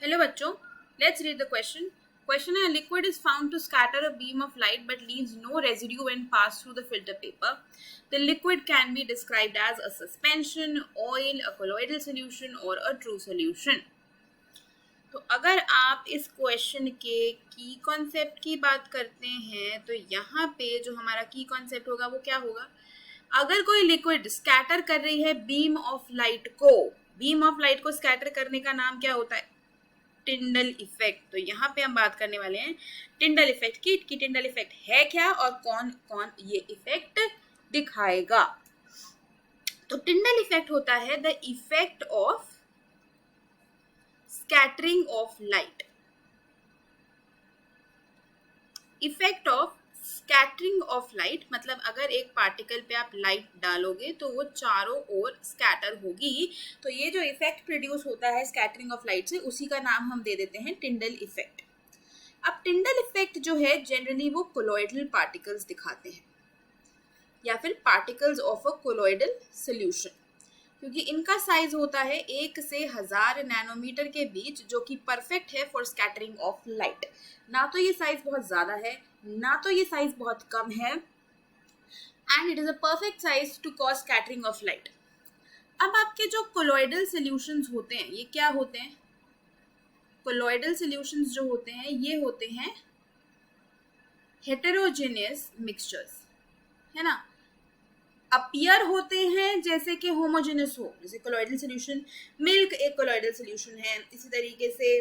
Hello बच्चों, let's read the question. Question: A liquid is found to scatter a beam of light but leaves no residue when passed through the filter paper. The liquid can be described as a suspension, oil, a colloidal solution or a true solution. तो अगर आप इस question के की concept की बात करते हैं तो यहाँ पे जो हमारा की कॉन्सेप्ट होगा वो क्या होगा? अगर कोई लिक्विड स्कैटर कर रही है बीम ऑफ लाइट को स्कैटर करने का नाम क्या होता है? Tyndall effect. तो यहाँ पे हम बात करने वाले हैं टिंडल इफेक्ट की टिंडल इफेक्ट है क्या और कौन कौन ये इफेक्ट दिखाएगा. तो टिंडल इफेक्ट होता है the effect of scattering of light. Effect of scattering of light मतलब अगर एक पार्टिकल पे आप लाइट डालोगे तो वो चारों ओर स्कैटर होगी. तो ये जो इफेक्ट प्रोड्यूस होता है स्कैटरिंग ऑफ लाइट से उसी का नाम हम दे देते हैं टिंडल इफेक्ट. अब टिंडल इफेक्ट जो है जनरली वो कोलॉइडल पार्टिकल्स दिखाते हैं या फिर particles of a colloidal solution, क्योंकि इनका साइज होता है 1 से 1000 नैनोमीटर के बीच, जो कि परफेक्ट है फॉर स्कैटरिंग ऑफ लाइट. ना तो ये साइज बहुत ज़्यादा है ना तो ये साइज बहुत कम है, and it is a perfect size to cause scattering of light. अब आपके जो कोलॉइडल सॉल्यूशंस होते हैं ये क्या होते हैं? कोलॉइडल सॉल्यूशंस जो होते हैं ये होते हैं हेटेरोजेनियस मिक्सचर्स, है ना. अपीयर होते हैं जैसे कि होमोजेनस हो, जैसे कोलॉइडल सॉल्यूशन, मिल्क एक कोलॉइडल सॉल्यूशन है. इसी तरीके से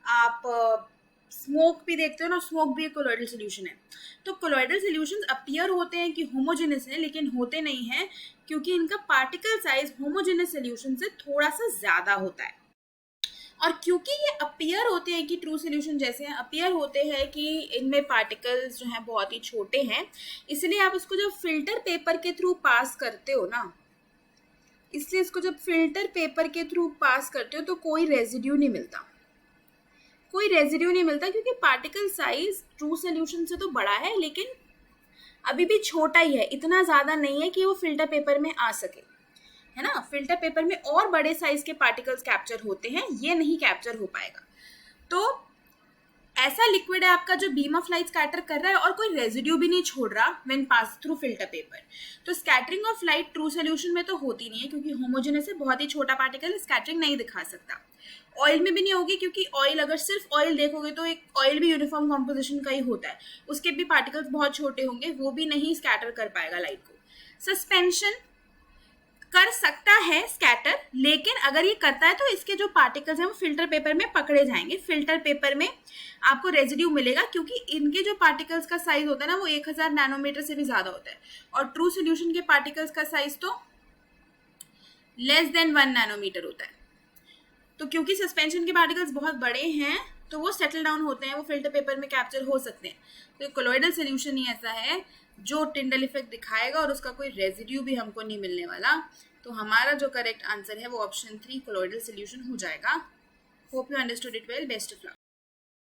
आप स्मोक भी देखते हो ना, स्मोक भी एक कोलॉइडल सॉल्यूशन है. तो कोलॉइडल सॉल्यूशंस अपीयर होते हैं कि होमोजेनस है, लेकिन होते नहीं हैं क्योंकि इनका पार्टिकल साइज होमोजेनस सॉल्यूशन से थोड़ा सा ज़्यादा होता है. और क्योंकि ये अपीयर होते हैं कि ट्रू सॉल्यूशन जैसे हैं, अपीयर होते हैं कि इनमें पार्टिकल्स जो हैं बहुत ही छोटे हैं, इसलिए आप इसको जब फिल्टर पेपर के थ्रू पास करते हो ना, इसलिए इसको जब फिल्टर पेपर के थ्रू पास करते हो तो कोई रेजिड्यू नहीं मिलता. क्योंकि पार्टिकल साइज ट्रू सॉल्यूशन से तो बड़ा है लेकिन अभी भी छोटा ही है, इतना ज़्यादा नहीं है कि वो फिल्टर पेपर में आ सके, है ना. फिल्टर पेपर में और बड़े साइज के पार्टिकल्स कैप्चर होते हैं, ये नहीं कैप्चर हो पाएगा. तो ऐसा लिक्विड है आपका जो बीम ऑफ लाइट स्कैटर कर रहा है और कोई रेजिड्यू भी नहीं छोड़ रहा when pass through filter paper. तो scattering of light true solution में तो होती नहीं है क्योंकि होमोजेनस है, बहुत ही छोटा पार्टिकल स्कैटरिंग नहीं दिखा सकता. ऑयल में भी नहीं होगी क्योंकि ऑयल, अगर सिर्फ ऑयल देखोगे तो एक ऑयल भी यूनिफॉर्म कॉम्पोजिशन का ही होता है, उसके भी पार्टिकल्स बहुत छोटे होंगे, वो भी नहीं स्कैटर कर पाएगा लाइट को. सस्पेंशन कर सकता है स्कैटर, लेकिन अगर ये करता है तो इसके जो पार्टिकल्स हैं वो फिल्टर पेपर में पकड़े जाएंगे. फिल्टर पेपर में आपको रेजिड्यू मिलेगा क्योंकि इनके जो पार्टिकल्स का साइज होता है ना वो 1000 नैनोमीटर से भी ज़्यादा होता है, और ट्रू सॉल्यूशन के पार्टिकल्स का साइज तो लेस देन 1 नैनोमीटर होता है. तो क्योंकि सस्पेंशन के पार्टिकल्स बहुत बड़े हैं तो वो सेटल डाउन होते हैं, वो फिल्टर पेपर में कैप्चर हो सकते हैं. तो कोलॉइडल सॉल्यूशन ही ऐसा है जो टिंडल इफेक्ट दिखाएगा और उसका कोई रेजिड्यू भी हमको नहीं मिलने वाला. तो हमारा जो करेक्ट आंसर है वो ऑप्शन 3 कोलॉइडल सॉल्यूशन हो जाएगा. Hope you understood it well. Best of luck.